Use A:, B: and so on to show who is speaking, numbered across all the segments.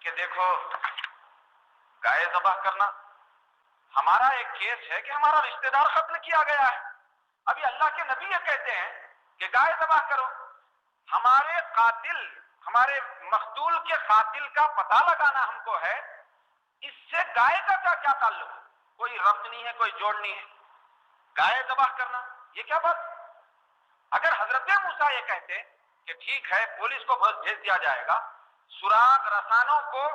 A: کہ دیکھو گائے ذبح کرنا، ہمارا ایک کیس ہے کہ ہمارا رشتہ دار قتل کیا گیا ہے، ابھی اللہ کے نبی یہ کہتے ہیں کہ گائے ذبح کرو، ہمارے قاتل، ہمارے مقتول کے قاتل کا پتہ لگانا ہم کو ہے، اس سے گائے کا کیا تعلق؟ کوئی ربط نہیں ہے، کوئی جوڑ نہیں ہے، گائے ذبح کرنا یہ کیا بات؟ اگر حضرت موسیٰ یہ کہتے کہ ٹھیک ہے پولیس کو بھیج دیا جائے گا، سراغ رسانوں کو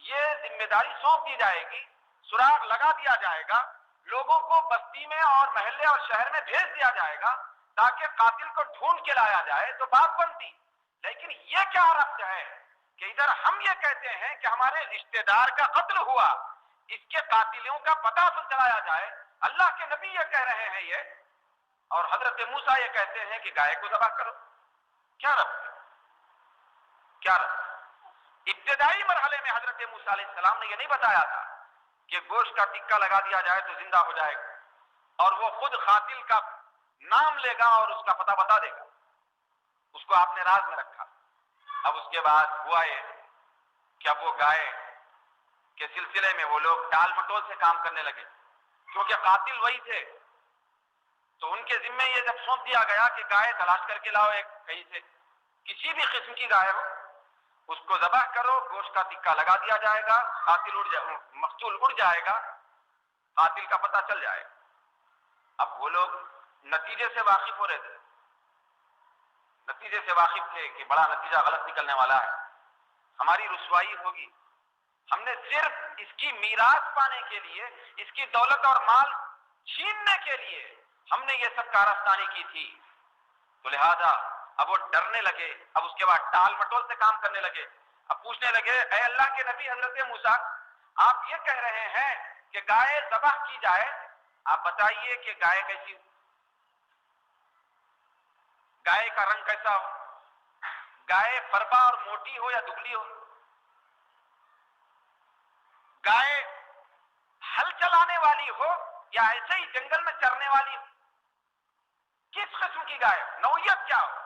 A: یہ ذمہ داری سونپ دی جائے گی، سراغ لگا دیا جائے گا، لوگوں کو بستی میں اور محلے اور شہر میں بھیج دیا جائے گا تاکہ قاتل کو ڈھونڈ کے لایا جائے تو بات بنتی، لیکن یہ کیا ربط ہے کہ ادھر ہم یہ کہتے ہیں کہ ہمارے رشتہ دار کا قتل ہوا، اس کے قاتلوں کا پتہ چلایا جائے، اللہ کے نبی یہ کہہ رہے ہیں یہ، اور حضرت موسیٰ یہ کہتے ہیں کہ گائے کو ذبح کرو، کیا ربط؟ کیا ربط؟ ابتدائی مرحلے میں حضرت موسیٰ علیہ السلام نے یہ نہیں بتایا تھا کہ گوشت کا ٹکا لگا دیا جائے تو زندہ ہو جائے گا، اور وہ خود قاتل کا نام لے گا اور اس کا پتہ بتا دے گا، اس کو آپ نے راز میں رکھا۔ اب اس کے بعد ہوا یہ کہ اب وہ گائے کے سلسلے میں وہ لوگ ٹال مٹول سے کام کرنے لگے، کیونکہ قاتل وہی تھے، تو ان کے ذمے یہ جب سونپ دیا گیا کہ گائے تلاش کر کے لاؤ، ایک کہیں سے کسی بھی قسم کی گائے ہو، اس کو ذبح کرو، گوشت کا ٹکا لگا دیا جائے گا، مقتول اڑ جائے گا، قاتل کا پتہ چل جائے گا۔ اب وہ لوگ نتیجے سے واقف ہو رہے تھے، نتیجے سے واقف تھے کہ بڑا نتیجہ غلط نکلنے والا ہے، ہماری رسوائی ہوگی، ہم نے صرف اس کی میراث پانے کے لیے، اس کی دولت اور مال چھیننے کے لیے ہم نے یہ سب کارستانی کی تھی، تو لہذا اب وہ ڈرنے لگے، اب اس کے بعد ٹال مٹول سے کام کرنے لگے، اب پوچھنے لگے اے اللہ کے نبی حضرت موسیٰ، آپ یہ کہہ رہے ہیں کہ گائے ذبح کی جائے، آپ بتائیے کہ گائے کیسی ہو، گائے کا رنگ کیسا ہو، گائے فربا اور موٹی ہو یا دبلی ہو، گائے ہل چلانے والی ہو یا ایسے ہی جنگل میں چرنے والی ہو، کس قسم کی گائے، نوعیت کیا ہو،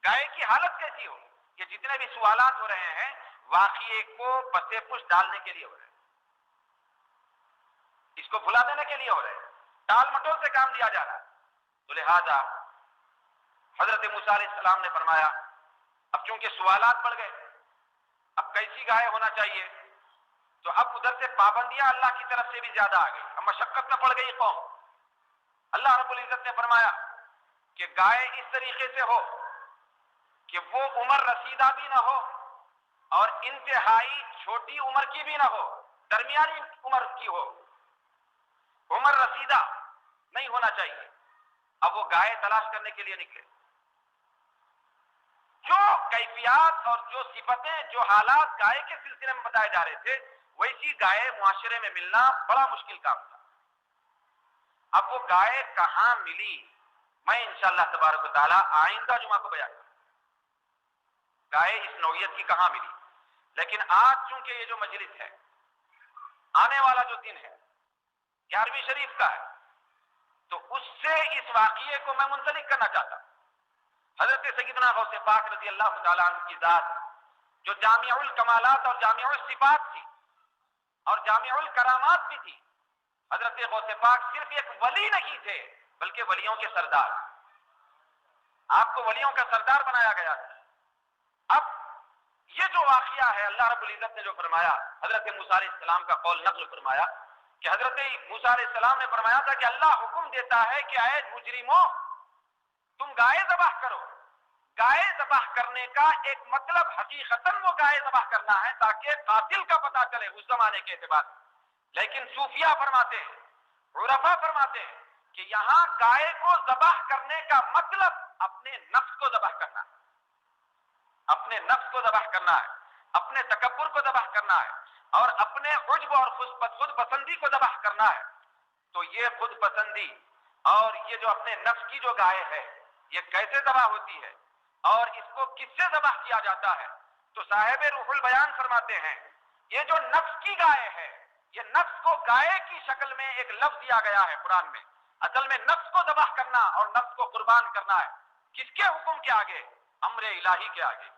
A: گائے کی حالت کیسی ہو؟ یہ جتنے بھی سوالات ہو رہے ہیں واقعے کو پسے پش ڈالنے کے لیے ہو رہے ہیں، اس کو بھلا دینے کے لیے ہو رہے ہیں، ٹال مٹول سے کام لیا جا رہا ہے۔ تو لہذا حضرت موسیٰ علیہ السلام نے فرمایا اب چونکہ سوالات بڑھ گئے، اب کیسی گائے ہونا چاہیے، تو اب ادھر سے پابندیاں اللہ کی طرف سے بھی زیادہ آ گئی، اب مشقت میں پڑ گئی قوم۔ اللہ رب العزت نے فرمایا کہ گائے اس طریقے سے ہو کہ وہ عمر رسیدہ بھی نہ ہو اور انتہائی چھوٹی عمر کی بھی نہ ہو، درمیانی عمر کی ہو، عمر رسیدہ نہیں ہونا چاہیے۔ اب وہ گائے تلاش کرنے کے لیے نکلے، جو کیفیات اور جو صفتیں، جو حالات گائے کے سلسلے میں بتائے جا رہے تھے، ویسی گائے معاشرے میں ملنا بڑا مشکل کام تھا۔ اب وہ گائے کہاں ملی، میں انشاءاللہ تبارک و تعالی آئندہ جمعہ کو بیان کروں گائے اس نوعیت کی کہاں ملی، لیکن آج چونکہ یہ جو مجلس ہے، آنے والا جو دن ہے 11ویں شریف کا ہے، تو اس سے اس واقعے کو میں منسلک کرنا چاہتا ہوں۔ حضرت سیدنا غوث پاک رضی اللہ تعالیٰ عنہ کی ذات جو جامع الکمالات اور جامع الصفات تھی اور جامع الکرامات بھی تھی، حضرت غوث پاک صرف ایک ولی نہیں تھے بلکہ ولیوں کے سردار، آپ کو ولیوں کا سردار بنایا گیا تھا۔ اب یہ جو واقعہ ہے، اللہ رب العزت نے جو فرمایا، حضرت موسیٰ علیہ السلام کا قول نقل فرمایا کہ حضرت موسیٰ علیہ السلام نے فرمایا تھا کہ اللہ حکم دیتا ہے کہ اے مجرموں تم گائے ذبح کرو۔ گائے ذبح کرنے کا ایک مطلب حقیقتاً وہ گائے ذبح کرنا ہے تاکہ قاتل کا پتہ چلے اس زمانے کے اعتبار سے، لیکن صوفیہ فرماتے ہیں، عرفا فرماتے ہیں کہ یہاں گائے کو ذبح کرنے کا مطلب اپنے نفس کو ذبح کرنا ہے، اپنے نفس کو ذبح کرنا ہے، اپنے تکبر کو ذبح کرنا ہے اور اپنے عجب اور خود پسندی کو ذبح کرنا ہے۔ تو یہ خود پسندی اور یہ جو اپنے نفس کی جو گائے ہے، یہ کیسے ذبح ہوتی ہے اور اس کو کس سے ذبح کیا جاتا ہے؟ تو صاحب روح البیان فرماتے ہیں یہ جو نفس کی گائے ہے، یہ نفس کو گائے کی شکل میں ایک لفظ دیا گیا ہے قرآن میں، اصل میں نفس کو ذبح کرنا اور نفس کو قربان کرنا ہے، کس کے حکم کے آگے؟ امر الہی کے آگے،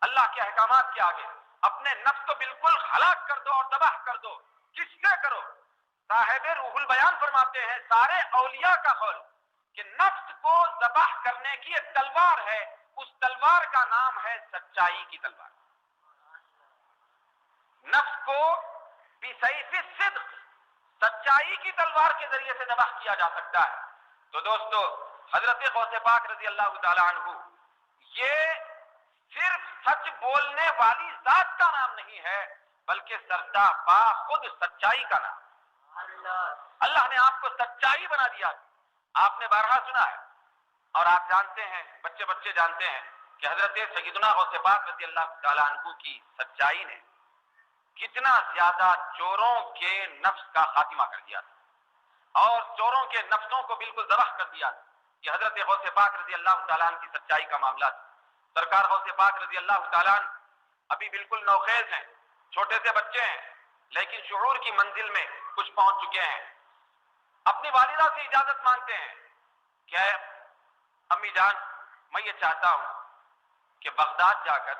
A: اللہ کے احکامات کے آگے، اپنے نفس کو بالکل ہلاک کر دو اور تباہ کر دو. کس سے کرو؟ صاحب روح البیان فرماتے ہیں سارے اولیاء کا قول کہ نفس کو ذبح کرنے کی ایک تلوار ہے، اس تلوار کا نام ہے سچائی کی تلوار. نفس کو بسیف الصدق، سچائی کی تلوار کے ذریعے سے ذبح کیا جا سکتا ہے. تو دوستو حضرت غوث پاک رضی اللہ تعالی عنہ یہ صرف سچ بولنے والی ذات کا نام نہیں ہے بلکہ سرتا پا خود سچائی کا نام. اللہ نے آپ کو سچائی بنا دیا. آپ نے بارہا سنا ہے اور آپ جانتے ہیں، بچے بچے جانتے ہیں کہ حضرت سیدنا غوث پاک رضی اللہ تعالی عنہ کی سچائی نے کتنا زیادہ چوروں کے نفس کا خاتمہ کر دیا تھا اور چوروں کے نفسوں کو بالکل ذبح کر دیا تھا. یہ حضرت غوث پاک رضی اللہ تعالیٰ عنہ کی سچائی کا معاملہ تھا. سرکار غوث پاک رضی اللہ تعالیٰ عنہ ابھی بالکل نوخیز ہیں، چھوٹے سے بچے ہیں، لیکن شعور کی منزل میں کچھ پہنچ چکے ہیں. اپنی والدہ سے اجازت مانگتے ہیں کہ امی جان میں یہ چاہتا ہوں کہ بغداد جا کر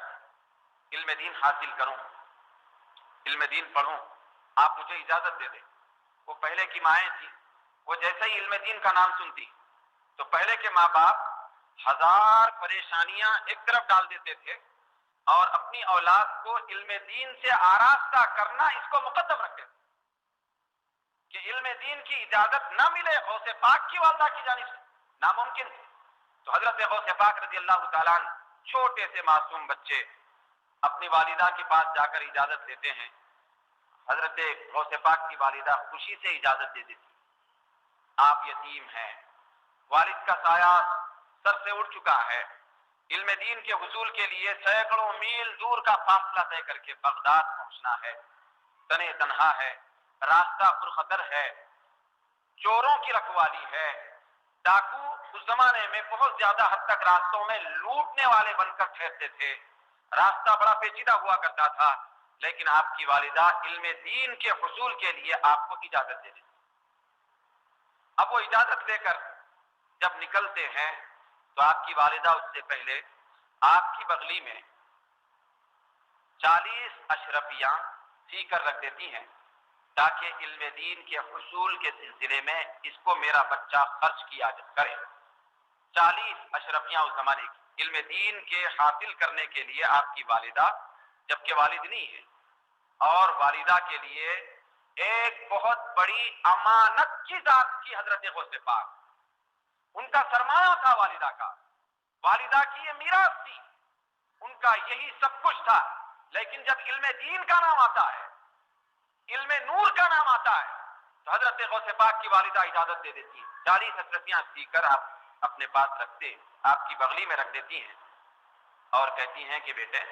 A: علم دین حاصل کروں، علم دین پڑھوں، آپ مجھے اجازت دے دیں. وہ پہلے کی مائیں تھی، وہ جیسے ہی علم دین کا نام سنتی تو پہلے کے ماں باپ ہزار پریشانیاں ایک طرف ڈال دیتے تھے اور اپنی اولاد کو علم دین سے آراستہ کرنا اس کو مقدم رکھتے تھے کہ علم دین کی اجازت نہ ملے غوث پاک کی والدہ کی جانب سے، ناممکن. تو حضرت غوث پاک رضی اللہ تعالیٰ عنہ چھوٹے سے معصوم بچے اپنی والدہ کے پاس جا کر اجازت لیتے ہیں. حضرت غوث پاک کی والدہ خوشی سے اجازت دے دیتی. آپ یتیم ہیں، والد کا سایہ سر سے اٹھ چکا ہے، علم دین کے حصول کے لیے سینکڑوں میل دور کا فاصلہ طے کر کے بغداد پہنچنا ہے، تنے تنہا ہے، راستہ پرخطر ہے، چوروں کی رکھوالی ہے، ڈاکو اس زمانے میں بہت زیادہ حد تک راستوں میں لوٹنے والے بن کر ٹھہرتے تھے، راستہ بڑا پیچیدہ ہوا کرتا تھا، لیکن آپ کی والدہ علم دین کے حصول کے لیے آپ کو اجازت دے دیتی. اب وہ اجازت لے کر جب نکلتے ہیں تو آپ کی والدہ اس سے پہلے آپ کی بغلی میں 40 اشرفیاں سی کر رکھ دیتی ہیں تاکہ علم دین کے حصول کے سلسلے میں اس کو میرا بچہ خرچ کیا کرے. 40 اشرفیاں اس زمانے کی علم دین کے حاصل کرنے کے لیے آپ کی والدہ، جبکہ والد نہیں ہے، اور والدہ کے لیے ایک بہت بڑی امانت کی ذات کی حضرت غوث پاک، ان کا سرمایہ تھا والدہ کا، والدہ کی یہ میراث تھی، ان کا یہی سب کچھ تھا. لیکن جب علم دین کا نام آتا ہے، علم نور کا نام آتا ہے تو حضرت غوث پاک کی والدہ اجازت دے دیتی ہیں. 40 اشرفیاں سی کر آپ اپنے پاس رکھتے، آپ کی بغلی میں رکھ دیتی ہیں اور کہتی ہیں کہ بیٹے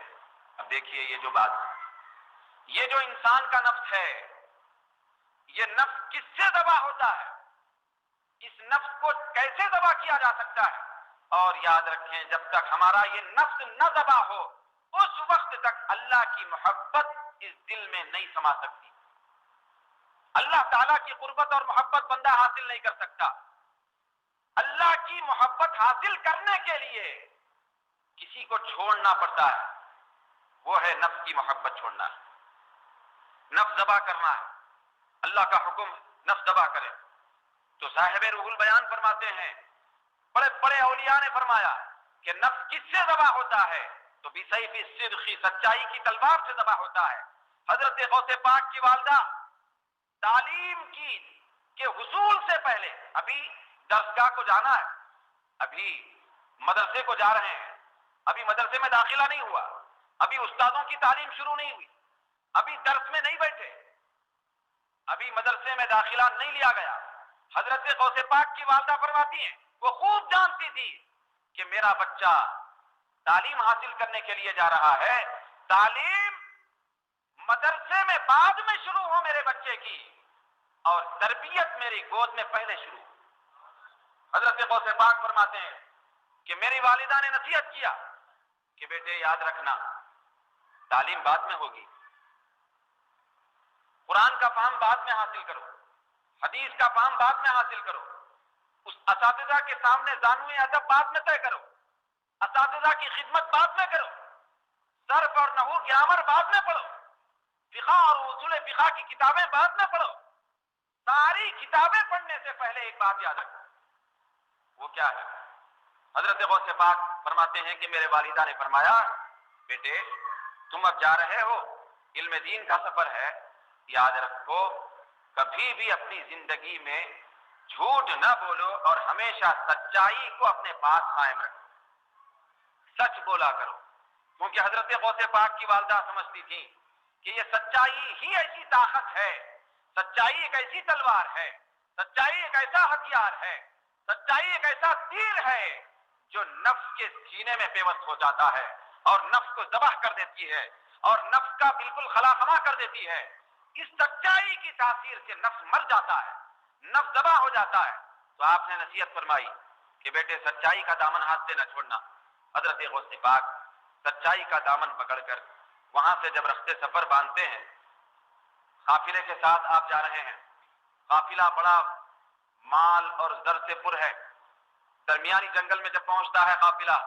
A: اب دیکھیے یہ جو بات، یہ جو انسان کا نفس ہے، یہ نفس کس سے ذبح ہوتا ہے، اس نفس کو کیسے ذبح کیا جا سکتا ہے. اور یاد رکھیں جب تک ہمارا یہ نفس نہ ذبح ہو اس وقت تک اللہ کی محبت اس دل میں نہیں سما سکتی. اللہ تعالیٰ کی قربت اور محبت بندہ حاصل نہیں کر سکتا. اللہ کی محبت حاصل کرنے کے لیے کسی کو چھوڑنا پڑتا ہے، وہ ہے نفس کی محبت چھوڑنا ہے، نفس ذبح کرنا ہے. اللہ کا حکم نفس ذبح کرے. تو صاحب روح البیان فرماتے ہیں، بڑے بڑے اولیاء نے فرمایا کہ نفس کس سے ذبح ہوتا ہے تو بسیف الصدق، سچائی کی تلوار سے ذبح ہوتا ہے. حضرت غوث پاک کی والدہ تعلیم کی کے حصول سے پہلے ابھی درسگاہ کو جانا ہے، ابھی مدرسے کو جا رہے ہیں، ابھی مدرسے میں داخلہ نہیں ہوا، ابھی استادوں کی تعلیم شروع نہیں ہوئی، ابھی درس میں نہیں بیٹھے، ابھی مدرسے میں داخلہ نہیں لیا گیا. حضرت غوث پاک کی والدہ فرماتی ہیں وہ خوب جانتی تھی کہ میرا بچہ تعلیم حاصل کرنے کے لیے جا رہا ہے، تعلیم مدرسے میں بعد میں شروع ہو میرے بچے کی اور تربیت میری گود میں پہلے شروع. حضرت غوث پاک فرماتے ہیں کہ میری والدہ نے نصیحت کیا کہ بیٹے یاد رکھنا تعلیم بعد میں ہوگی، قرآن کا فہم بعد میں حاصل کرو، حدیث کا فہم بعد میں حاصل کرو، اس اساتذہ کے سامنے زانوئے ادب بعد میں طے کرو، اساتذہ کی خدمت بعد میں کرو، صرف اور نحو گرامر بعد میں پڑھو، فقہ اور اصول فقہ کی کتابیں بعد میں پڑھو، ساری کتابیں پڑھنے سے پہلے ایک بات یاد رکھو، وہ کیا ہے؟ حضرت غوث پاک فرماتے ہیں کہ میرے والدہ نے فرمایا بیٹے تم اب جا رہے ہو، علم دین کا سفر ہے، یاد رکھو کبھی بھی اپنی زندگی میں جھوٹ نہ بولو اور ہمیشہ سچائی کو اپنے پاس قائم رکھو، سچ بولا کرو، کیونکہ حضرت غوث پاک کی والدہ سمجھتی تھی کہ یہ سچائی ہی ایسی طاقت ہے، سچائی ایک ایسی تلوار ہے، سچائی ایک ایسا ہتھیار ہے، سچائی ایک ایسا تیر ہے جو نفس کے سینے میں پیوست ہو جاتا ہے اور نفس کو ذبح کر دیتی ہے اور نفس کا بالکل خلاخما کر دیتی ہے۔ اس سچائی کی تاثیر سے نفس مر جاتا ہے، نفس ذبح ہو جاتا ہے۔ تو آپ نے نصیحت فرمائی کہ بیٹے سچائی کا دامن ہاتھ سے نہ چھوڑنا۔ حضرت غوث پاک سچائی کا دامن پکڑ کر وہاں سے جب رخت سفر باندھتے ہیں، قافلے کے ساتھ آپ جا رہے ہیں، قافلہ بڑا مال اور زر سے پر ہے، درمیانی جنگل میں جب پہنچتا ہے قافلہ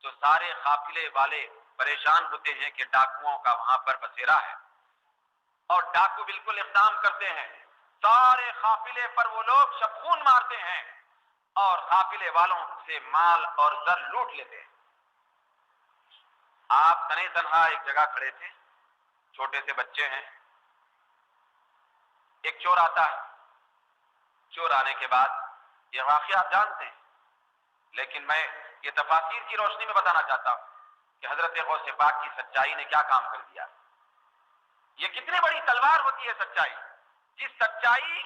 A: تو سارے قافلے والے پریشان ہوتے ہیں کہ ڈاکوؤں کا وہاں پر بسیرا ہے، اور ڈاکو بالکل اقدام کرتے ہیں، سارے قافلے پر وہ لوگ شبخون مارتے ہیں اور قافلے والوں سے مال اور زر لوٹ لیتے ہیں۔ آپ تنے تنہا ایک جگہ کھڑے تھے، چھوٹے سے بچے ہیں، ایک چور آتا ہے، چور آنے کے بعد یہ واقعہ آپ جانتے ہیں، لیکن میں یہ تفاصیر کی روشنی میں بتانا چاہتا ہوں کہ حضرت غوث پاک کی سچائی نے کیا کام کر دیا۔ یہ کتنی بڑی تلوار ہوتی ہے سچائی، جس سچائی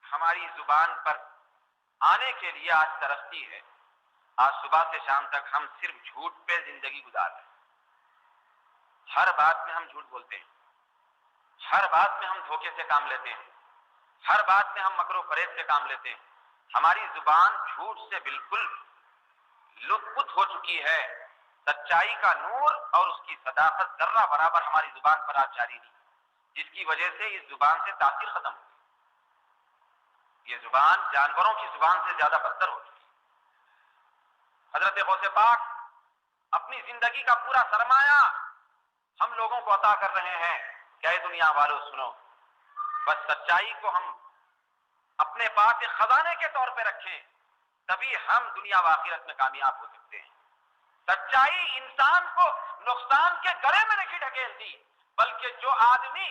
A: ہماری زبان پر آنے کے لیے آج ترستی ہے۔ آج صبح سے شام تک ہم صرف جھوٹ پہ زندگی گزار رہے ہیں، ہر بات میں ہم جھوٹ بولتے ہیں، ہر بات میں ہم دھوکے سے کام لیتے ہیں، ہر بات میں ہم مکر و فریب سے کام لیتے ہیں۔ ہماری زبان جھوٹ سے بالکل لطف پت ہو چکی ہے، سچائی کا نور اور اس کی صداقت ذرہ برابر ہماری زبان پر آج جاری نہیں، جس کی وجہ سے اس زبان سے تاثیر ختم ہو گئی۔ یہ زبان جانوروں کی زبان سے زیادہ بدتر ہو چکی۔ حضرت غوث پاک اپنی زندگی کا پورا سرمایہ ہم لوگوں کو عطا کر رہے ہیں کہ اے دنیا والو سنو، بس سچائی کو ہم اپنے پاس ایک خزانے کے طور پہ رکھیں، تبھی ہم دنیا و آخرت میں کامیاب ہو سکتے ہیں۔ سچائی انسان کو نقصان کے گڑھے میں نہیں ڈھکیلتی، بلکہ جو آدمی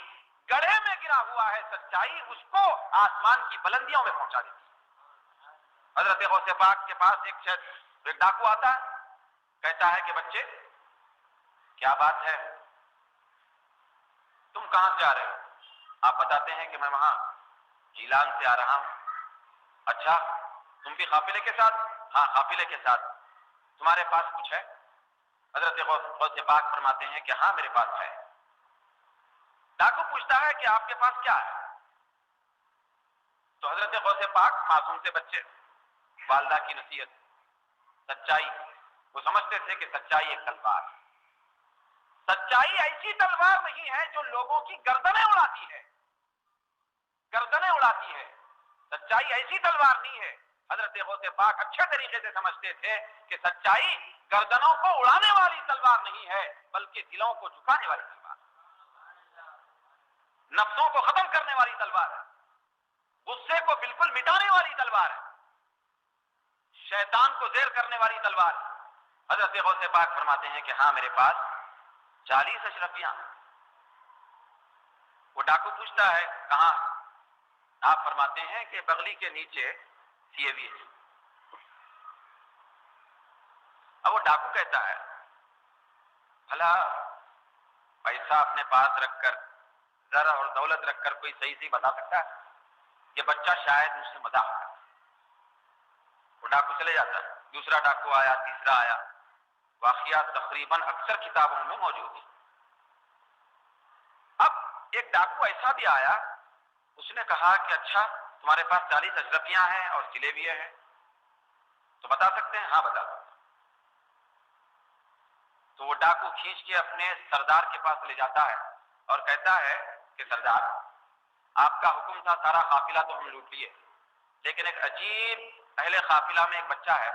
A: گڑھے میں گرا ہوا ہے سچائی اس کو آسمان کی بلندیوں میں پہنچا دیتی ہے۔ حضرت غوث پاک کے پاس ایک ڈاکو آتا ہے، کہتا ہے کہ بچے کیا بات ہے، تم کہاں سے آ رہے ہو؟ آپ بتاتے ہیں کہ میں وہاں جیلان سے آ رہا ہوں۔ اچھا تم بھی قافلے کے ساتھ؟ ہاں قافلے کے ساتھ۔ تمہارے پاس کچھ ہے؟ حضرت غوث پاک فرماتے ہیں کہ ہاں میرے پاس ہے۔ ڈاکو پوچھتا ہے کہ آپ کے پاس کیا ہے؟ تو حضرت غوث پاک معصوم سے بچے، والدہ کی نصیحت، سچائی، وہ سمجھتے تھے کہ سچائی ایک تلوار ہے۔ سچائی ایسی تلوار نہیں ہے جو لوگوں کی گردنیں اڑاتی ہے، گردنیں اڑاتی ہے۔ سچائی ایسی تلوار نہیں ہے۔ حضرت غوث پاک اچھے طریقے سے سمجھتے تھے کہ سچائی گردنوں کو اڑانے والی تلوار نہیں ہے بلکہ دلوں کو جھکانے والی تلوار، نفسوں کو ختم کرنے والی تلوار ہے، غصے کو بالکل مٹانے والی تلوار ہے، شیطان کو زیر کرنے والی تلوار ہے۔ حضرت غوث پاک فرماتے ہیں کہ ہاں میرے پاس 40 اشرفیاں۔ وہ ڈاکو پوچھتا ہے کہاں؟ آپ فرماتے ہیں کہ بغلی کے نیچے سی اے وی ہے۔ اب وہ ڈاکو کہتا ہے بھلا پیسہ اپنے پاس رکھ کر، زر اور دولت رکھ کر کوئی صحیح بتا سکتا ہے؟ یہ بچہ شاید مجھ سے مزاح کرتا ہے۔ وہ ڈاکو چلے جاتا ہے، دوسرا ڈاکو آیا، تیسرا آیا، واقعات تقریباً اکثر کتابوں میں موجود ہیں۔ اب ایک ڈاکو ایسا بھی آیا، اس نے کہا کہ اچھا تمہارے پاس 40 اشرفیاں ہیں اور جلیبیاں ہیں تو بتا سکتے ہیں؟ ہاں بتا سکتے ہیں۔ تو وہ ڈاکو کھینچ کے اپنے سردار کے پاس لے جاتا ہے اور کہتا ہے کہ سردار آپ کا حکم تھا، سارا قافلہ تو ہم لوٹ لیے، لیکن ایک عجیب اہل قافلہ میں ایک بچہ ہے،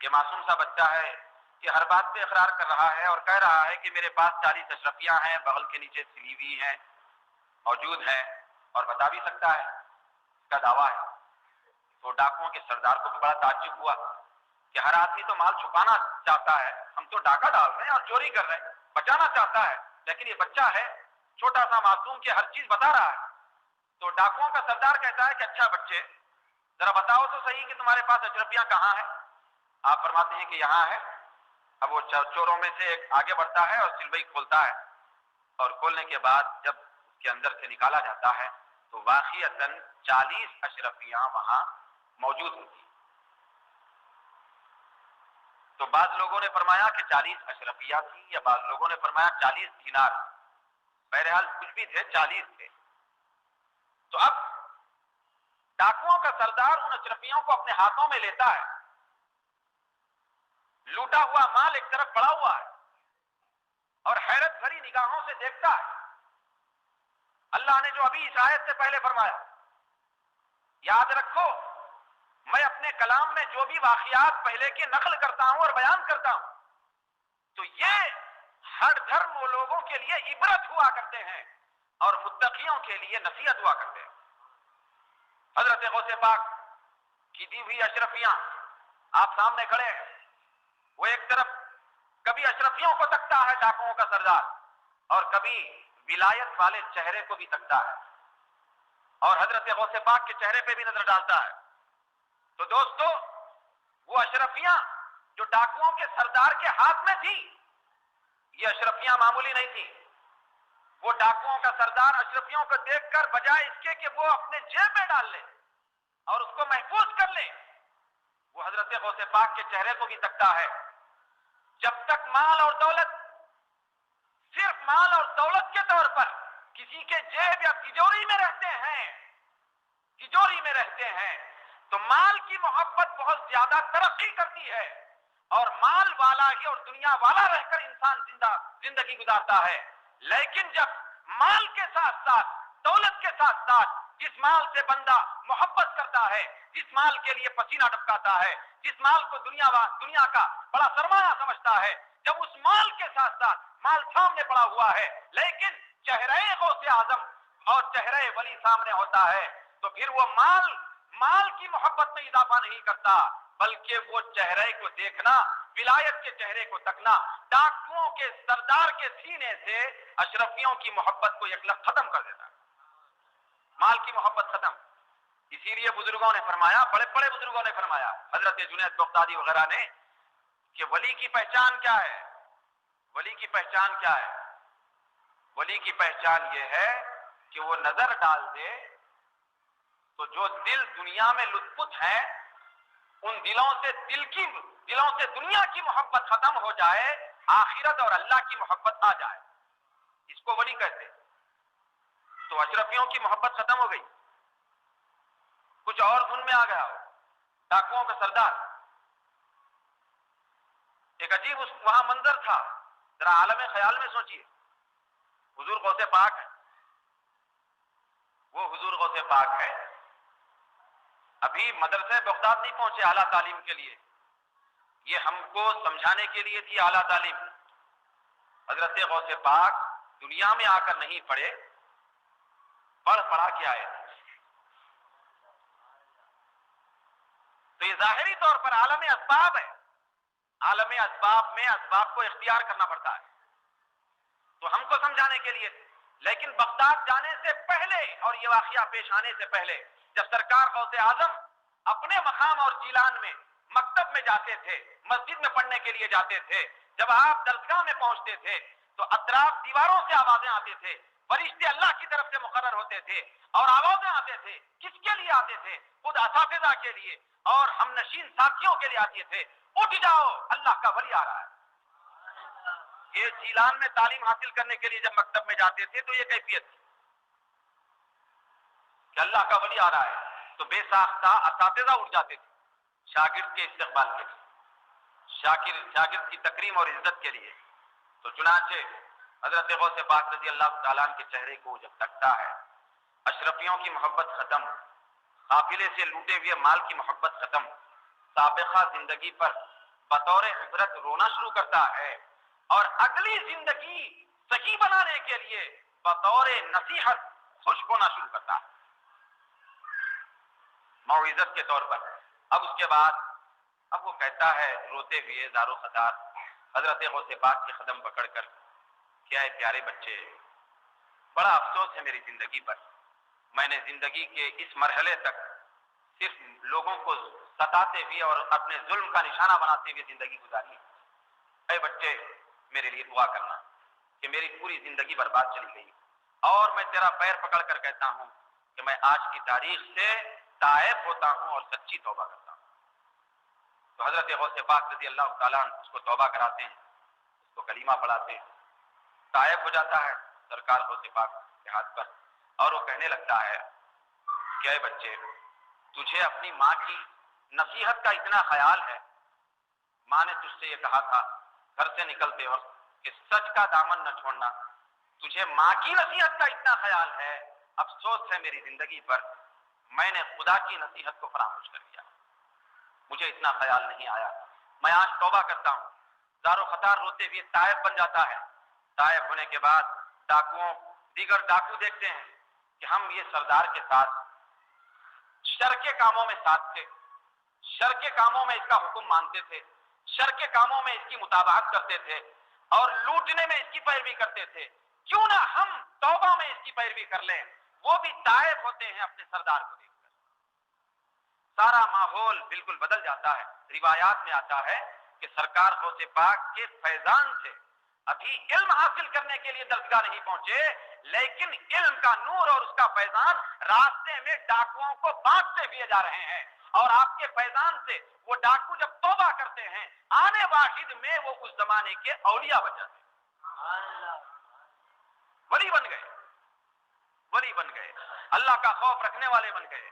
A: یہ معصوم سا بچہ ہے، یہ ہر بات پہ اقرار کر رہا ہے اور کہہ رہا ہے کہ میرے پاس 40 اشرفیاں ہیں، بغل کے نیچے سلی ہوئی ہیں، موجود ہیں، اور بتا بھی سکتا ہے، اس کا دعویٰ ہے۔ تو ڈاکوؤں کے سردار کو بھی بڑا تعجب ہوا کہ ہر آدمی تو مال چھپانا چاہتا ہے، ہم تو ڈاکہ ڈال رہے ہیں اور چوری کر رہے ہیں، بچانا چاہتا ہے، لیکن یہ بچہ ہے چھوٹا سا معصوم کہ ہر چیز بتا رہا ہے۔ تو ڈاکوؤں کا سردار کہتا ہے کہ اچھا بچے، ذرا بتاؤ تو صحیح کہ تمہارے پاس اشرفیاں کہاں ہیں؟ آپ فرماتے ہیں کہ یہاں ہے۔ اب وہ چوروں میں سے ایک آگے بڑھتا ہے اور سلوئی کھولتا ہے، اور کھولنے کے بعد جب اس کے اندر سے نکالا جاتا ہے تو واقعتاً 40 اشرفیاں وہاں موجود ہوتی ہیں۔ تو بعض لوگوں نے فرمایا کہ 40 اشرفیہ تھی، یا بعض لوگوں نے فرمایا 40 دینار، بہرحال کچھ بھی تھے، 40 تھے۔ تو اب ڈاکوؤں کا سردار ان اشرفیوں کو اپنے ہاتھوں میں لیتا ہے، لوٹا ہوا مال ایک طرف پڑا ہوا ہے، اور حیرت بھری نگاہوں سے دیکھتا ہے۔ اللہ نے جو ابھی اس آیت سے پہلے فرمایا، یاد رکھو میں اپنے کلام میں جو بھی واقعات پہلے کے نقل کرتا ہوں اور بیان کرتا ہوں تو یہ ہر دھرم و لوگوں کے لیے عبرت ہوا کرتے ہیں اور متقیوں کے لیے نصیحت ہوا کرتے ہیں۔ حضرت غوث پاک کی دی ہوئی اشرفیاں آپ سامنے کھڑے ہیں، وہ ایک طرف کبھی اشرفیوں کو تکتا ہے ڈاکوؤں کا سردار، اور کبھی ولایت والے چہرے کو بھی تکتا ہے، اور حضرت غوث پاک کے چہرے پہ بھی نظر ڈالتا ہے۔ تو دوستو وہ اشرفیاں جو ڈاکوؤں کے سردار کے ہاتھ میں تھی، یہ اشرفیاں معمولی نہیں تھی۔ وہ ڈاکوؤں کا سردار اشرفیوں کو دیکھ کر بجائے اس کے کہ وہ اپنے جیب میں ڈال لے اور اس کو محفوظ کر لے، وہ حضرت غوث پاک کے چہرے کو بھی تکتا ہے۔ جب تک مال اور دولت صرف مال اور دولت کے طور پر کسی کے جیب یا تجوری میں رہتے ہیں تو مال کی محبت بہت زیادہ ترقی کرتی ہے، اور مال والا ہی اور دنیا والا رہ کر انسان زندگی گزارتا ہے۔ لیکن جب مال کے ساتھ ساتھ دولت کے ساتھ ساتھ جس مال سے بندہ محبت کرتا ہے، جس مال کے لیے پسینہ ٹپکاتا ہے، جس مال کو دنیا کا بڑا سرمایہ سمجھتا ہے، جب اس مال کے ساتھ ساتھ مال سامنے پڑا ہوا ہے لیکن چہرہ غوث اعظم اور چہرہ ولی سامنے ہوتا ہے، تو پھر وہ مال کی محبت میں اضافہ نہیں کرتا، بلکہ وہ چہرے کو دیکھنا، ولایت کے چہرے کو تکنا، ڈاکوؤں کے سردار کے سینے سے اشرفیوں کی محبت کو یکلخت ختم کر دیتا ہے، مال کی محبت ختم۔ اسی لیے بزرگوں نے فرمایا، بڑے بڑے بزرگوں نے فرمایا، حضرت جنید بغدادی وغیرہ نے، کہ ولی کی پہچان کیا ہے؟ ولی کی پہچان کیا ہے؟ ولی کی پہچان یہ ہے کہ وہ نظر ڈال دے تو جو دل دنیا میں لطف ہیں ان دلوں سے دنیا کی محبت ختم ہو جائے، آخرت اور اللہ کی محبت آ جائے، اس کو ولی کہتے ہیں۔ تو اشرفیوں کی محبت ختم ہو گئی، کچھ اور دھن میں آ گیا ہو، ڈاکوؤں کا سردار۔ ایک عجیب وہاں منظر تھا، ذرا عالم خیال میں سوچئے، حضور غوث پاک ہے، وہ حضور غوث پاک ہے، ابھی مدرسے بغداد نہیں پہنچے اعلیٰ تعلیم کے لیے، یہ ہم کو سمجھانے کے لیے تھی اعلیٰ تعلیم۔ حضرت غوث پاک دنیا میں آ کر نہیں پڑھے، پڑھا کے آئے تھے۔ تو یہ ظاہری طور پر عالم اسباب ہے، عالم اسباب میں اسباب کو اختیار کرنا پڑتا ہے، تو ہم کو سمجھانے کے لیے تھے۔ لیکن بغداد جانے سے پہلے اور یہ واقعہ پیش آنے سے پہلے جب سرکار غوث اعظم اپنے مقام اور جیلان میں مکتب میں جاتے تھے، مسجد میں پڑھنے کے لیے جاتے تھے، جب آپ درسگاہ میں پہنچتے تھے تو اطراف دیواروں سے آوازیں آتے تھے، فرشتے اللہ کی طرف سے مقرر ہوتے تھے اور آوازیں آتے تھے، کس کے لیے آتے تھے؟ خود اساتذہ کے لیے اور ہم نشین ساتھیوں کے لیے آتے تھے، اٹھ جاؤ اللہ کا ولی آ رہا ہے۔ یہ جیلان میں تعلیم حاصل کرنے کے لیے جب مکتب میں جاتے تھے تو یہ کیفیت تھی کہ اللہ کا ولی آ رہا ہے، تو بے ساختہ اساتذہ اٹھ جاتے تھے شاگرد کے استقبال کے لیے، شاگرد کی تکریم اور عزت کے لیے۔ تو چنانچہ حضرت غوث پاک رضی اللہ تعالیٰ عنہ کے چہرے کو جب تکتا ہے، اشرفیوں کی محبت ختم، قافلے سے لوٹے ہوئے مال کی محبت ختم، سابقہ زندگی پر بطور عبرت رونا شروع کرتا ہے اور اگلی زندگی صحیح بنانے کے لیے بطور نصیحت خوش ہونا شروع کرتا ہے موعظت کے طور پر۔ اب اس کے بعد اب وہ کہتا ہے روتے ہوئے زار و خطار حضرت غوث پاک کے قدم پکڑ کر، کیا ہے پیارے بچے، بڑا افسوس ہے میری زندگی پر، میں نے زندگی کے اس مرحلے تک صرف لوگوں کو ستاتے ہوئے اور اپنے ظلم کا نشانہ بناتے ہوئے زندگی گزاری۔ اے بچے میرے لیے دعا کرنا کہ میری پوری زندگی برباد چلی گئی، اور میں تیرا پیر پکڑ کر کہتا ہوں کہ میں آج کی تاریخ سے تائب ہوتا ہوں اور سچی توبہ کرتا ہوں۔ تو حضرت غوث پاک رضی اللہ تعالیٰ عنہ اس کو توبہ کراتے ہیں، اس کو کلمہ پڑھاتے ہیں، تائب ہو جاتا ہے سرکار غوث پاک کے ہاتھ پر، اور وہ کہنے لگتا ہے کہ اے بچے تجھے اپنی ماں کی نصیحت کا اتنا خیال ہے، ماں نے تجھ سے یہ کہا تھا گھر سے نکلتے وقت کہ سچ کا دامن نہ چھوڑنا، تجھے ماں کی نصیحت کا اتنا خیال ہے، افسوس ہے میری زندگی پر میں نے خدا کی نصیحت کو فراموش کر دیا، مجھے اتنا خیال نہیں آیا، میں آج توبہ کرتا ہوں۔ زار و خطار روتے ہوئے تائب بن جاتا ہے۔ تائب ہونے کے بعد دیگر ڈاکو دیکھتے ہیں کہ ہم یہ سردار کے ساتھ شر کے کاموں میں ساتھ تھے، شر کے کاموں میں اس کا حکم مانتے تھے، شر کے کاموں میں اس کی متابعت کرتے تھے اور لوٹنے میں اس کی پیروی کرتے تھے، کیوں نہ ہم توبہ میں اس کی پیروی کر لیں۔ وہ بھی تائب ہوتے ہیں اپنے سردار کو دیکھ کر، سارا ماحول بالکل بدل جاتا ہے۔ روایات میں آتا ہے کہ سرکار غوث پاک کے فیضان سے ابھی علم حاصل کرنے کے لیے درسگاہ نہیں پہنچے، لیکن علم کا نور اور اس کا فیضان راستے میں ڈاکوؤں کو بانٹتے ہوئے جا رہے ہیں، اور آپ کے فیضان سے وہ ڈاکو جب توبہ کرتے ہیں آنے واحد میں وہ اس زمانے کے اولیاء بن جاتے ہیں، ولی بن گئے، ولی بن گئے، اللہ کا خوف رکھنے والے بن گئے،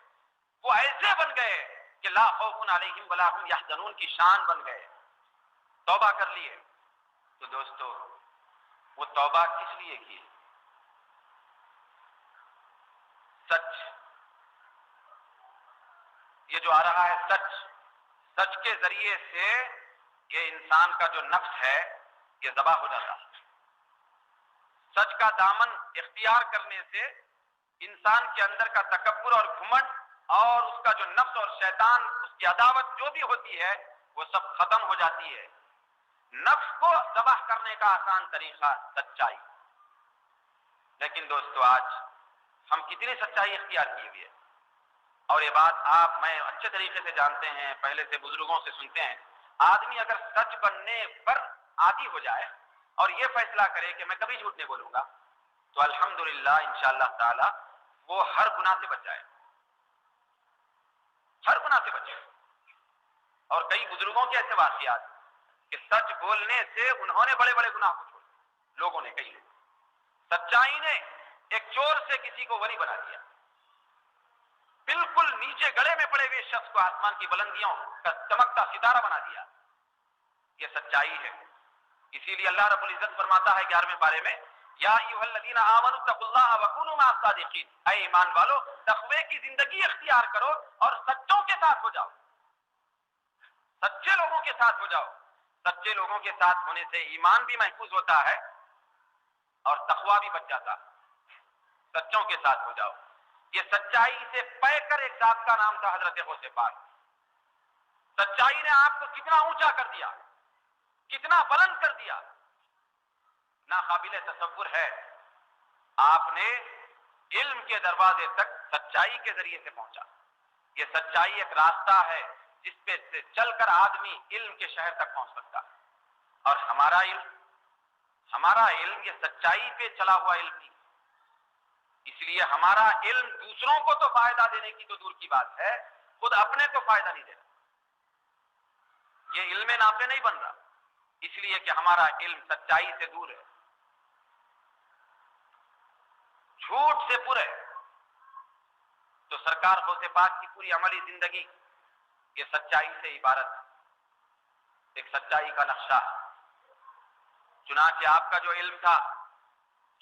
A: وہ ایسے بن گئے کہ لا خوف علیہم ولا هم یحزنون کی شان بن گئے، توبہ کر لیے۔ تو دوستو وہ توبہ کس لیے کی؟ سچ، یہ جو آ رہا ہے سچ، سچ کے ذریعے سے یہ انسان کا جو نفس ہے یہ ذبح ہو جاتا ہے۔ سچ کا دامن اختیار کرنے سے انسان کے اندر کا تکبر اور گھمنڈ اور اس کا جو نفس اور شیطان اس کی عداوت جو بھی ہوتی ہے وہ سب ختم ہو جاتی ہے۔ نفس کو ذبح کرنے کا آسان طریقہ سچائی، لیکن دوستو آج ہم کتنی سچائی اختیار کی ہوئی ہے، اور یہ بات آپ میں اچھے طریقے سے جانتے ہیں، پہلے سے بزرگوں سے سنتے ہیں، آدمی اگر سچ بننے پر عادی ہو جائے اور یہ فیصلہ کرے کہ میں کبھی جھوٹ نہیں بولوں گا، تو الحمدللہ انشاءاللہ تعالی وہ ہر گناہ سے بچ جائے، ہر گناہ سے بچے۔ اور کئی بزرگوں کے ایسے واقعات کہ سچ بولنے سے انہوں نے بڑے بڑے گناہ کو چھوڑ دیا، لوگوں نے، کئی لوگ، سچائی نے ایک چور سے کسی کو ولی بنا دیا، بالکل نیچے گڑے میں پڑے ہوئے شخص کو آسمان کی بلندیوں کا چمکتا ستارہ بنا دیا۔ یہ سچائی ہے، اسی لیے اللہ رب العزت فرماتا ہے 11ویں پارے میں یا ایھا الذین آمنوا اتقوا اللہ وکونوا مع الصادقین، اے ایمان والو تقوی کی زندگی اختیار کرو اور سچوں کے ساتھ ہو جاؤ، سچے لوگوں کے ساتھ ہو جاؤ۔ سچے لوگوں کے ساتھ ہونے سے ایمان بھی محفوظ ہوتا ہے اور تقوی بھی بچ جاتا ہے، سچوں کے ساتھ ہو جاؤ۔ یہ سچائی سے پے کر ایک ذات کا نام تھا حضرت غوث پاک۔ سچائی نے آپ کو کتنا اونچا کر دیا، کتنا بلند کر دیا، ناقابل تصور ہے۔ آپ نے علم کے دروازے تک سچائی کے ذریعے سے پہنچا۔ یہ سچائی ایک راستہ ہے جس پہ سے چل کر آدمی علم کے شہر تک پہنچ سکتا ہے، اور ہمارا علم یہ سچائی پہ چلا ہوا علم نہیں، اس لیے ہمارا علم دوسروں کو تو فائدہ دینے کی تو دور کی بات ہے، خود اپنے کو فائدہ نہیں دے رہا، یہ علم نافع نہیں بن رہا، اس لیے کہ ہمارا علم سچائی سے دور ہے، جھوٹ سے پر ہے۔ تو سرکار غوث پاک کی پوری عملی زندگی یہ سچائی سے عبارت ہے، ایک سچائی کا نقشہ۔ چنانچہ آپ کا جو علم تھا،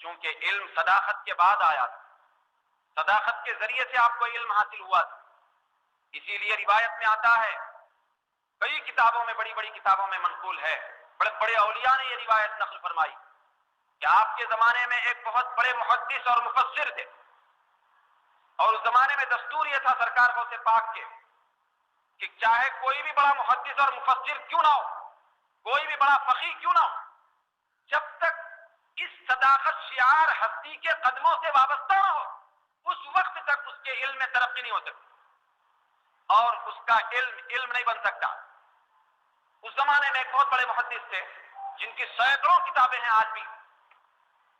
A: چونکہ علم صداقت کے بعد آیا تھا، صداقت کے ذریعے سے آپ کو علم حاصل ہوا تھا، اسی لیے روایت میں آتا ہے کئی کتابوں میں، بڑی بڑی کتابوں میں منقول ہے، بڑے بڑے اولیاء نے یہ روایت نقل فرمائی کہ آپ کے زمانے میں ایک بہت بڑے محدث اور مفسر تھے، اور اس زمانے میں دستور یہ تھا سرکار غوث پاک کے کہ چاہے کوئی بھی بڑا محدث اور مفسر کیوں نہ ہو، کوئی بھی بڑا فقیہ کیوں نہ ہو، جب تک اس صداقت شعار ہستی کے قدموں سے وابستہ نہ ہو، اس وقت تک اس کے علم میں ترقی نہیں ہو سکتی اور اس کا علم نہیں بن سکتا۔ اس زمانے میں ایک بہت بڑے محدث تھے جن کی سینکڑوں کتابیں ہیں،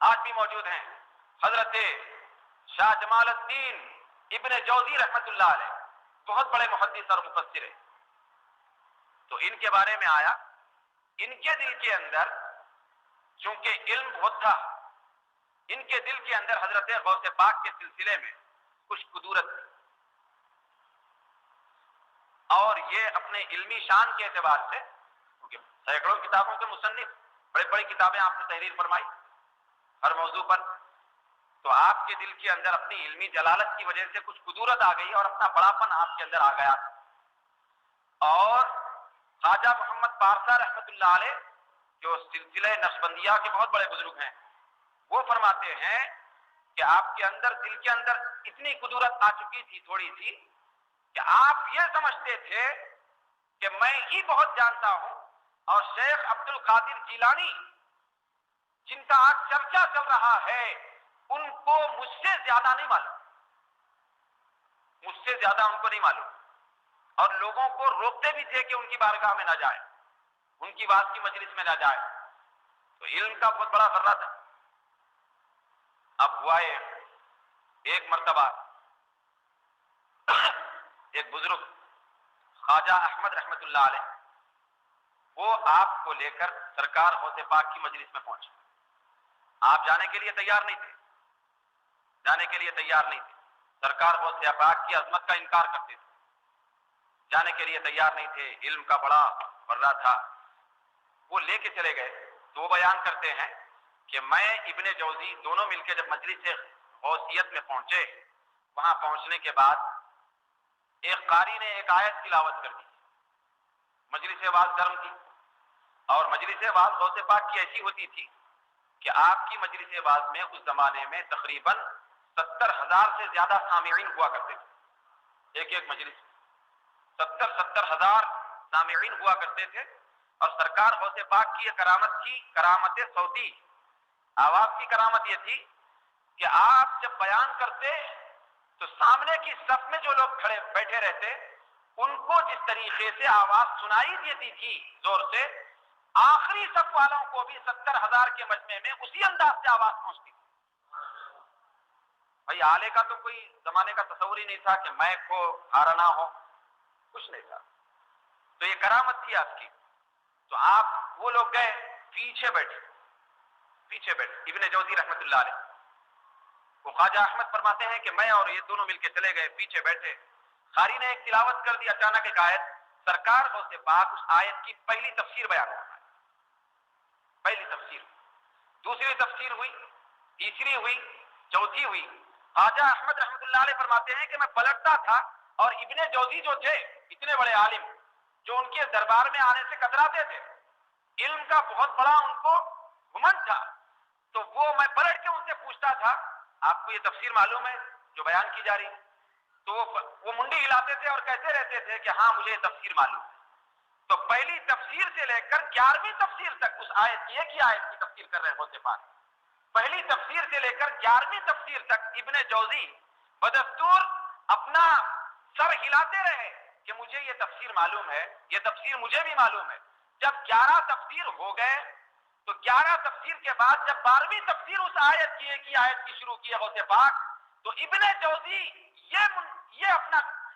A: آج بھی موجود ہیں، حضرت شاہ جمال الدین ابن جوزی رحمت اللہ علیہ، بہت بڑے محدث اور مفسر ہیں۔ تو ان کے بارے میں آیا، ان کے دل کے اندر چونکہ علم بہت تھا، ان کے دل کے اندر حضرت غوث پاک کے سلسلے میں کچھ قدورت تھی، اور یہ اپنے علمی شان کے اعتبار سے، کیونکہ سینکڑوں کتابوں کے مصنف، بڑی بڑی کتابیں آپ نے تحریر فرمائی ہر موضوع پر، تو آپ کے دل کے اندر اپنی علمی جلالت کی وجہ سے کچھ قدورت آ گئی اور اپنا بڑاپن آپ کے اندر آ گیا۔ اور خواجہ محمد پارسا رحمت اللہ علیہ جو سلسلہ نقشبندیہ کے بہت بڑے بزرگ ہیں، وہ فرماتے ہیں کہ آپ کے اندر، دل کے اندر اتنی قدرت آ چکی تھی تھوڑی سی کہ آپ یہ سمجھتے تھے کہ میں ہی بہت جانتا ہوں، اور شیخ عبد القادر جیلانی جن کا آج چرچا چل رہا ہے ان کو مجھ سے زیادہ نہیں معلوم، مجھ سے زیادہ ان کو نہیں معلوم، اور لوگوں کو روکتے بھی تھے کہ ان کی بارگاہ میں نہ جائے، ان کی بات کی مجلس میں نہ جائے۔ تو علم کا بہت بڑا غرہ تھا۔ اب ہوا ایک مرتبہ ایک بزرگ خواجہ احمد رحمت اللہ علیہ، وہ آپ کو لے کر سرکار غوث پاک کی مجلس میں پہنچے۔ آپ جانے کے لیے تیار نہیں تھے، سرکار غوث پاک کی عظمت کا انکار کرتے تھے، جانے کے لیے تیار نہیں تھے، علم کا بڑا غرہ تھا۔ وہ لے کے چلے گئے تو وہ بیان کرتے ہیں کہ میں ابن جوزی دونوں مل کے جب مجلس غوثیت میں پہنچے، وہاں پہنچنے کے بعد ایک قاری نے ایک آیت تلاوت کر دی، مجلس واعظ گرم تھی، اور مجلس واعظ غوث پاک کی ایسی ہوتی تھی کہ آپ کی مجلس واعظ میں اس زمانے میں تقریباً 70,000 سے زیادہ سامعین ہوا کرتے تھے، ایک مجلس 70,000 سامعین ہوا کرتے تھے، اور سرکار غوث پاک کی یہ کرامت صوتی، آواز کی کرامت یہ تھی کہ آپ جب بیان کرتے تو سامنے کی صف میں جو لوگ کھڑے بیٹھے رہتے ان کو جس طریقے سے آواز سنائی دیتی تھی زور سے، آخری صف والوں کو بھی 70,000 کے مجمع میں اسی انداز سے آواز پہنچتی تھی۔ بھائی آلے کا تو کوئی زمانے کا تصور ہی نہیں تھا کہ مائک ہو، ہارنا ہو، کچھ نہیں تھا، تو یہ کرامت تھی آپ کی۔ تو آپ، وہ لوگ گئے پیچھے بیٹھے ابن جوزی رحمت اللہ علیہ، وہ خواجہ احمد فرماتے ہیں کہ میں اور یہ دونوں مل کے چلے گئے، پیچھے بیٹھے، قاری نے ایک تلاوت کر دی، اچانک ایک آیت، سرکار غوث پاک اس آیت کی پہلی تفسیر بیان کرتا ہے، پہلی تفسیر، دوسری تفسیر ہوئی، تیسری ہوئی، چوتھی ہوئی۔ خواجہ احمد رحمت اللہ علیہ فرماتے ہیں کہ میں پلٹتا تھا، اور ابن جوزی جو تھے اتنے بڑے عالم، جو ان کے دربار میں آنے سے کتراتے تھے، علم کا بہت بڑا ان کو گھمنڈ تھا، تو میں پلٹ کے ان سے پوچھتا تھا آپ کو یہ تفسیر معلوم ہے جو بیان کی جا رہی؟ تو وہ منڈی ہلاتے تھے اور کہتے رہتے تھے کہ ہاں مجھے یہ تفسیر معلوم ہے۔ تو پہلی تفسیر سے لے کر 11ویں تفسیر تک، اس آیت کی، ایک ہی آیت کی تفسیر کر رہے ہیں غوث پاک، پہلی تفسیر سے لے کر 11ویں تفسیر تک ابن جوزی بدستور اپنا سر ہلاتے رہے کہ مجھے یہ تفسیر معلوم ہے، یہ تفسیر مجھے بھی معلوم ہے۔ جب 11 تفسیر ہو گئے تو 11 تفسیر کے بعد جب 12ویں تفسیر اس آیت کی، ایک ہی آیت کی شروع کی ہے غوث پاک، تو ابن جوزی یہ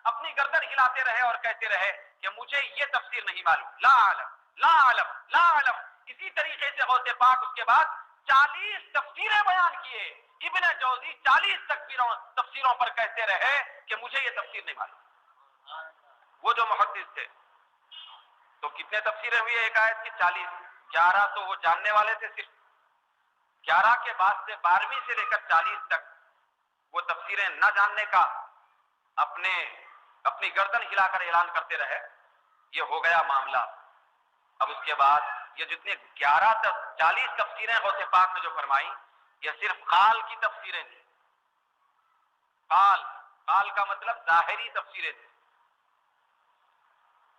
A: اپنی گردن ہلاتے رہے اور کہتے رہے کہ مجھے یہ تفسیر نہیں معلوم، لا علم لا علم لا علم۔ اسی طریقے سے غوث پاک اس کے بعد 40 تفسیریں بیان کیے، ابن جوزی 40 تفسیروں پر کہتے رہے کہ مجھے یہ تفسیر نہیں معلوم۔ وہ جو محدث تھے، تو کتنے تفسیریں ہوئی ایک آیت کی؟ 40۔ 11 تو وہ جاننے والے تھے، صرف 11 کے بعد سے 12ویں سے لے کر 40 تک وہ تفسیریں نہ جاننے کا اپنی گردن ہلا کر اعلان کرتے رہے۔ یہ ہو گیا معاملہ. اب اس کے بعد یہ جتنے 40 تفسیریں غوث پاک نے جو فرمائی، یہ صرف قال کی تفسیریں تھیں. قال کا مطلب ظاہری تفسیریں تھیں.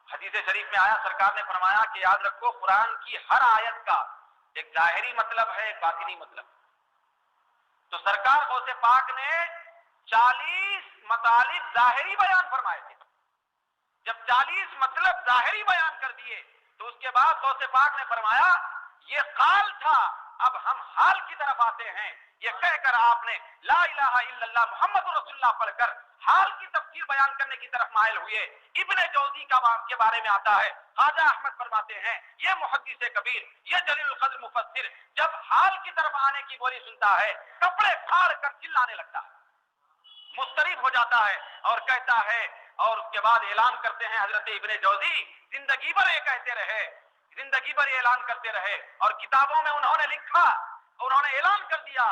A: حدیث شریف میں آیا، سرکار نے فرمایا کہ یاد رکھو قرآن کی ہر آیت کا ایک ظاہری مطلب ہے، ایک باطنی مطلب. تو سرکار غوث پاک نے 40 مطالب ظاہری بیان فرمائے تھے. جب 40 مطلب ظاہری بیان کر دیے تو اس کے بعد غوث پاک نے فرمایا یہ قال تھا، اب ہم حال کی طرف آتے ہیں. یہ کہہ کر آپ نے لا الہ الا اللہ محمد رسول اللہ پڑھ کر حال کی تفسیر بیان کرنے کی طرف مائل ہوئے. ابن جوزی کے بارے میں آتا ہے، خواجہ احمد فرماتے ہیں یہ محدث کبیر، یہ جلیل القدر مفسر جب حال کی طرف آنے کی بولی سنتا ہے کپڑے پھاڑ کر چلانے لگتا ہے، مضطرب ہو جاتا ہے اور کہتا ہے. اور اس کے بعد اعلان کرتے ہیں حضرت ابن جوزی زندگی بھر یہ کہتے رہے، زندگی بھر یہ اعلان کرتے رہے، اور کتابوں میں انہوں نے لکھا، انہوں نے اعلان کر دیا